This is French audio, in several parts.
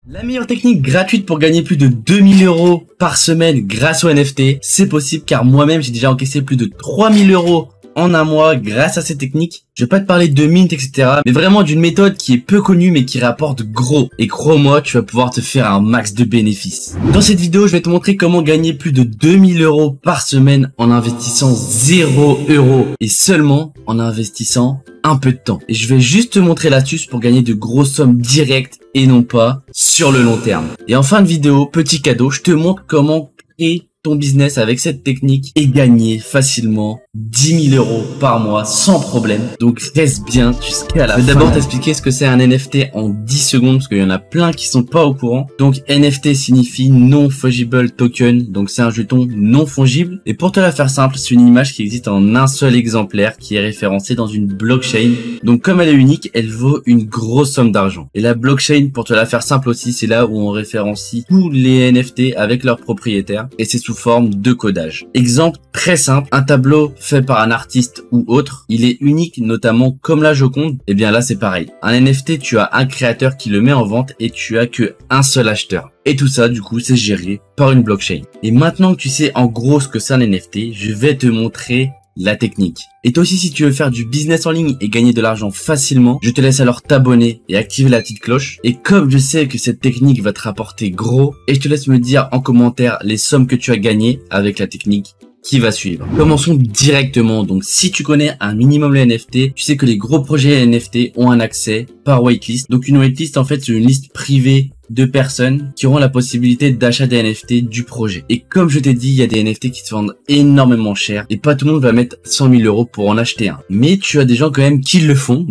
La meilleure technique gratuite pour gagner plus de 2000 € par semaine grâce aux NFT, c'est possible car moi-même j'ai déjà encaissé plus de 3000 € en un mois grâce à cette technique. Je vais pas te parler de mint, etc. mais vraiment d'une méthode qui est peu connue mais qui rapporte gros. Et crois-moi, tu vas pouvoir te faire un max de bénéfices. Dans cette vidéo, je vais te montrer comment gagner plus de 2000 € par semaine en investissant 0 € et seulement en investissant un peu de temps. Et je vais juste te montrer l'astuce pour gagner de grosses sommes directes et non pas sur le long terme. Et en fin de vidéo, petit cadeau, je te montre comment créer ton business avec cette technique et gagner facilement 10 000 € par mois sans problème. Donc reste bien jusqu'à la fin. Je vais d'abord t'expliquer ce que c'est un NFT en 10 secondes parce qu'il y en a plein qui sont pas au courant. Donc NFT signifie non fungible token. Donc c'est un jeton non fongible. Et pour te la faire simple, c'est une image qui existe en un seul exemplaire qui est référencée dans une blockchain. Donc comme elle est unique, elle vaut une grosse somme d'argent. Et la blockchain, pour te la faire simple aussi, c'est là où on référencie tous les NFT avec leurs propriétaires. Et c'est sous forme de codage. Exemple très simple, un tableau fait par un artiste ou autre, il est unique, notamment comme la Joconde. Et bien là c'est pareil. Un NFT, tu as un créateur qui le met en vente et tu as que un seul acheteur. Et tout ça, du coup, c'est géré par une blockchain. Et maintenant que tu sais en gros ce que c'est un NFT, je vais te montrer la technique. Et toi aussi, si tu veux faire du business en ligne et gagner de l'argent facilement, je te laisse alors t'abonner et activer la petite cloche. Et comme je sais que cette technique va te rapporter gros, et je te laisse me dire en commentaire les sommes que tu as gagnées avec la technique qui va suivre. Commençons directement. Donc si tu connais un minimum les NFT, tu sais que les gros projets NFT ont un accès par whitelist. Donc une whitelist, en fait, c'est une liste privée de personnes qui auront la possibilité d'achat des NFT du projet. Et comme je t'ai dit, il y a des NFT qui se vendent énormément cher et pas tout le monde va mettre 100 000 € pour en acheter un. Mais tu as des gens quand même qui le font.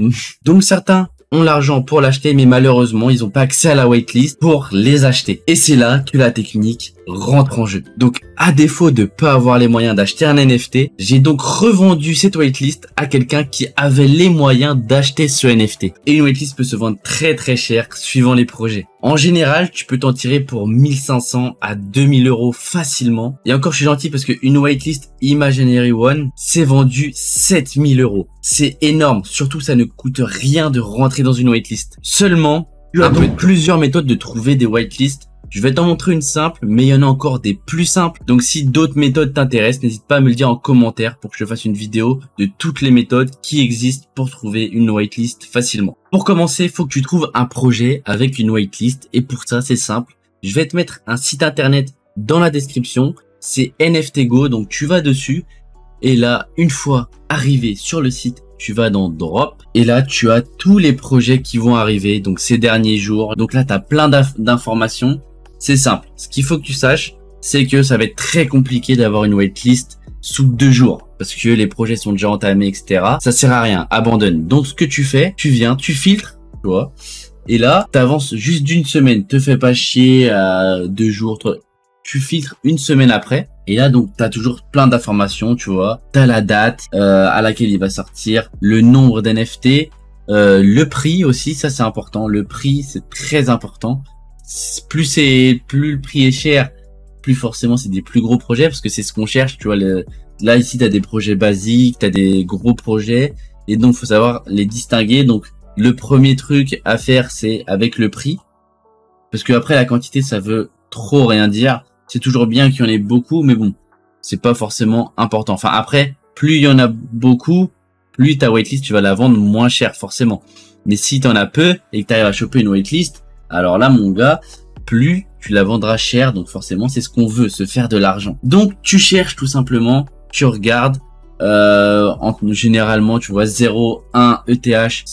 Donc certains ont l'argent pour l'acheter, mais malheureusement, ils n'ont pas accès à la waitlist pour les acheter. Et c'est là que la technique rentre en jeu. Donc, à défaut de pas avoir les moyens d'acheter un NFT, j'ai donc revendu cette waitlist à quelqu'un qui avait les moyens d'acheter ce NFT. Et une waitlist peut se vendre très très cher suivant les projets. En général, tu peux t'en tirer pour 1500 à 2000 € facilement. Et encore, je suis gentil parce qu'une waitlist Imaginary One s'est vendue 7000 €. C'est énorme. Surtout, ça ne coûte rien de rentrer dans une waitlist. Seulement, tu as donc plusieurs méthodes de trouver des whitelists. Je vais t'en montrer une simple, mais il y en a encore des plus simples. Donc si d'autres méthodes t'intéressent, n'hésite pas à me le dire en commentaire pour que je fasse une vidéo de toutes les méthodes qui existent pour trouver une whitelist facilement. Pour commencer, il faut que tu trouves un projet avec une whitelist. Et pour ça, c'est simple. Je vais te mettre un site internet dans la description. C'est NFTgo, donc tu vas dessus. Et là, une fois arrivé sur le site, tu vas dans Drop et là tu as tous les projets qui vont arriver donc ces derniers jours. Donc là tu as plein d'informations. C'est simple. Ce qu'il faut que tu saches, c'est que ça va être très compliqué d'avoir une waitlist sous 2 jours parce que les projets sont déjà entamés, etc. Ça sert à rien, abandonne. Donc ce que tu fais, tu viens, tu filtres, tu vois. Et là, tu avances juste d'une semaine. Te fais pas chier à 2 jours. Tu filtres une semaine après. Et là, donc, t'as toujours plein d'informations, tu vois. T'as la date à laquelle il va sortir, le nombre d'NFT, le prix aussi, ça c'est important. Le prix, c'est très important. Plus le prix est cher, plus forcément c'est des plus gros projets parce que c'est ce qu'on cherche, tu vois. Là ici, t'as des projets basiques, t'as des gros projets et donc faut savoir les distinguer. Donc, le premier truc à faire, c'est avec le prix, parce que après la quantité, ça veut trop rien dire. C'est toujours bien qu'il y en ait beaucoup, mais bon, c'est pas forcément important. Enfin, après, plus il y en a beaucoup, plus ta waitlist, tu vas la vendre moins cher, forcément. Mais si t'en as peu et que t'arrives à choper une waitlist, alors là, mon gars, plus tu la vendras cher. Donc forcément, c'est ce qu'on veut, se faire de l'argent. Donc, tu cherches tout simplement, tu regardes, généralement, tu vois, 0,1 ETH,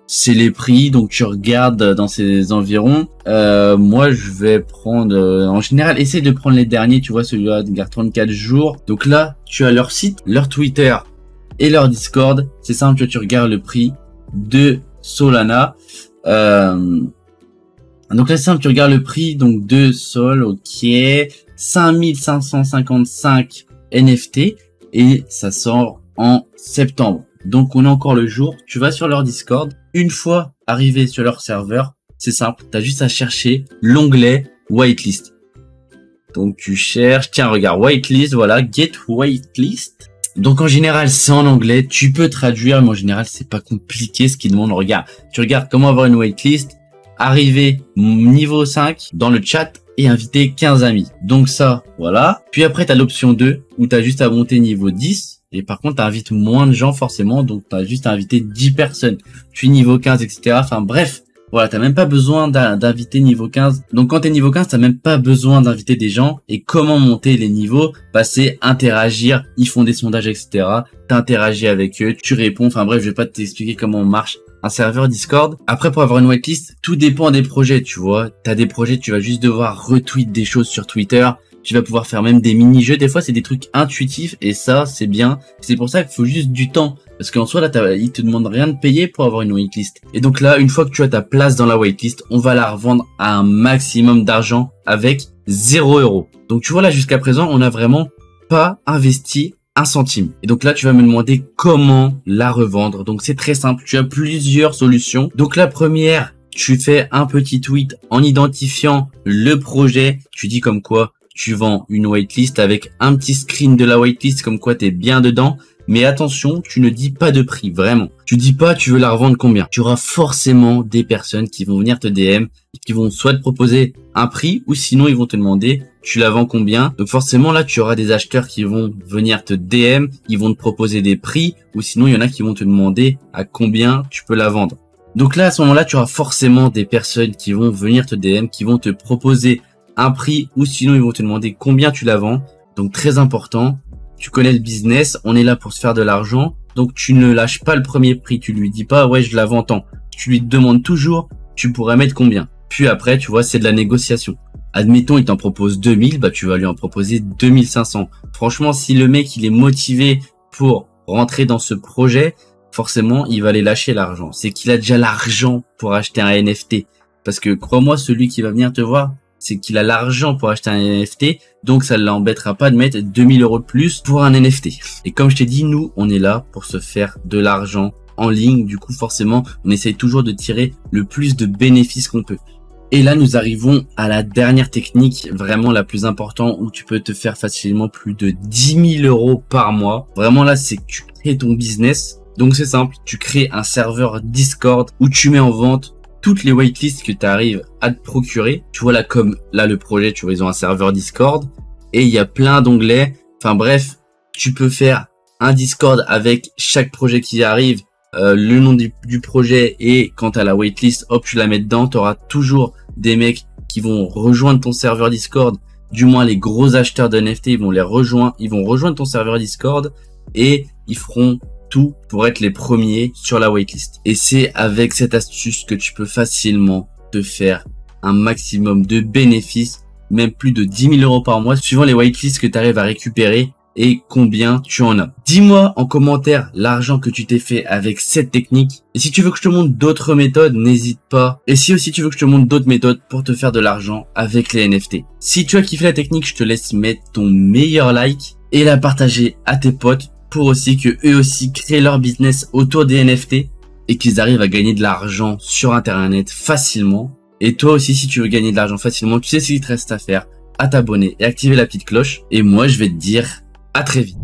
c'est les prix, donc tu regardes dans ces environs. Moi, je vais prendre, en général, essaye de prendre les derniers, tu vois, celui-là, garde 34 jours. Donc là, tu as leur site, leur Twitter et leur Discord. C'est simple, tu regardes le prix de Solana. Donc là, c'est simple, tu regardes le prix donc de Sol, ok, 5555 NFT et ça sort en septembre. Donc on a encore le jour, tu vas sur leur Discord. Une fois arrivé sur leur serveur, c'est simple, tu as juste à chercher l'onglet whitelist. Donc tu cherches, tiens regarde, whitelist, voilà, get whitelist. Donc en général c'est en anglais, tu peux traduire, mais en général c'est pas compliqué ce qu'ils demandent. Regarde, tu regardes comment avoir une whitelist. arriver niveau 5 dans le chat et inviter 15 amis. Donc ça, voilà. Puis après, tu as l'option 2 où tu as juste à monter niveau 10. Et par contre, tu invites moins de gens forcément. Donc, tu as juste à inviter 10 personnes. Puis niveau 15, etc. Enfin bref, voilà, t'as même pas besoin d'inviter niveau 15. Donc quand t'es niveau 15, t'as même pas besoin d'inviter des gens. Et comment monter les niveaux? Bah c'est interagir, ils font des sondages, etc. T'interagis avec eux, tu réponds. Enfin bref, je vais pas t'expliquer comment marche un serveur Discord. Après, pour avoir une whitelist, tout dépend des projets, tu vois. T'as des projets, tu vas juste devoir retweet des choses sur Twitter. Tu vas pouvoir faire même des mini-jeux. Des fois, c'est des trucs intuitifs et ça, c'est bien. C'est pour ça qu'il faut juste du temps. Parce qu'en soi, là, ils te demandent rien de payer pour avoir une waitlist. Et donc là, une fois que tu as ta place dans la waitlist, on va la revendre à un maximum d'argent avec 0 €. Donc tu vois, là, jusqu'à présent, on n'a vraiment pas investi un centime. Et donc là, tu vas me demander comment la revendre. Donc c'est très simple. Tu as plusieurs solutions. Donc la première, tu fais un petit tweet en identifiant le projet. Tu dis comme quoi tu vends une waitlist avec un petit screen de la waitlist comme quoi tu es bien dedans. Mais attention, tu ne dis pas de prix, vraiment. Tu dis pas tu veux la revendre combien. Tu auras forcément des personnes qui vont venir te DM, qui vont soit te proposer un prix, ou sinon ils vont te demander tu la vends combien. Donc forcément là, tu auras des acheteurs qui vont venir te DM, ils vont te proposer des prix, ou sinon il y en a qui vont te demander à combien tu peux la vendre. Donc là, à ce moment-là, tu auras forcément des personnes qui vont venir te DM, qui vont te proposer un prix, ou sinon ils vont te demander combien tu la vends. Donc très important. Tu connais le business, on est là pour se faire de l'argent, donc tu ne lâches pas le premier prix, tu lui dis pas ouais je la vends tant, tu lui demandes toujours tu pourrais mettre combien. Puis après tu vois c'est de la négociation. Admettons il t'en propose 2000, bah tu vas lui en proposer 2500. Franchement si le mec il est motivé pour rentrer dans ce projet, forcément il va aller lâcher l'argent. C'est qu'il a déjà l'argent pour acheter un NFT. Parce que crois-moi celui qui va venir te voir, c'est qu'il a l'argent pour acheter un NFT, donc ça ne l'embêtera pas de mettre 2000 € de plus pour un NFT. Et comme je t'ai dit, nous, on est là pour se faire de l'argent en ligne. Du coup, forcément, on essaye toujours de tirer le plus de bénéfices qu'on peut. Et là, nous arrivons à la dernière technique, vraiment la plus importante, où tu peux te faire facilement plus de 10 000 € par mois. Vraiment là, c'est que tu crées ton business. Donc c'est simple, tu crées un serveur Discord où tu mets en vente toutes les waitlists que tu arrives à te procurer. Tu vois là, comme là le projet, tu vois, ils ont un serveur Discord et il y a plein d'onglets. Enfin bref, tu peux faire un Discord avec chaque projet qui arrive, le nom du projet, et quand tu as la waitlist, hop, tu la mets dedans. Tu auras toujours des mecs qui vont rejoindre ton serveur Discord. Du moins les gros acheteurs de NFT, ils vont rejoindre ton serveur Discord et ils feront tout pour être les premiers sur la waitlist. Et c'est avec cette astuce que tu peux facilement te faire un maximum de bénéfices, même plus de 10 000 € par mois, suivant les waitlists que tu arrives à récupérer et combien tu en as. Dis-moi en commentaire l'argent que tu t'es fait avec cette technique. Et si tu veux que je te montre d'autres méthodes, n'hésite pas. Et si aussi tu veux que je te montre d'autres méthodes pour te faire de l'argent avec les NFT. Si tu as kiffé la technique, je te laisse mettre ton meilleur like et la partager à tes potes, pour aussi que eux aussi créent leur business autour des NFT et qu'ils arrivent à gagner de l'argent sur internet facilement. Et toi aussi, si tu veux gagner de l'argent facilement, tu sais ce qu'il te reste à faire, à t'abonner et activer la petite cloche. Et moi, je vais te dire à très vite.